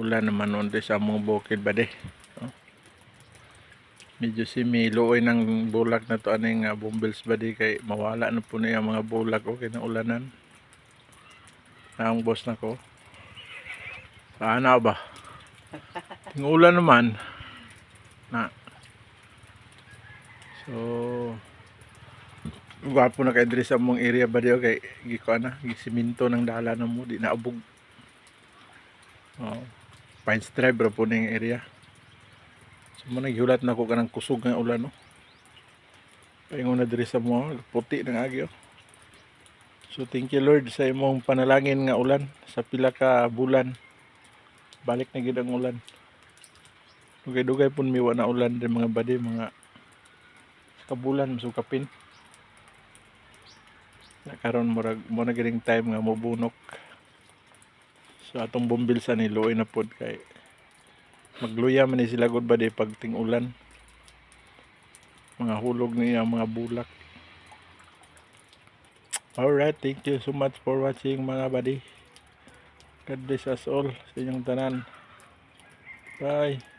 ulan naman nun sa mga bukid ba de. Medyo miluoy ng bulak na to aning bumbles ba di kay mawala na po niya mga bulak o kinaulanan. Ang boss na ko. Paano ba? Yung ulan naman na. So gwapo na kay diri sa mong area ba di kay giko na gisiminto ng dalanan mo di naabog. Pines Drive ra po ning area. So mo naghiulat na ko kanang kusog nga ulan no. Paingon na diri sa mo puti ng agyo. So thank you Lord sa imong panalangin nga ulan sa pila ka bulan. Balik na gid ang ulan. Dugay-dugay pun miwa na ulan din mga badi mga kabulan masukapin. Nakaroon mo na gining time nga mobunok. So atong bumbilsa ni luoy na pod kay magluya man ni sila gud ba di pag ting-ulan. Mga hulog niya mga bulak. Alright, thank you so much for watching mga buddy. God bless us all sa inyong tanan. Bye.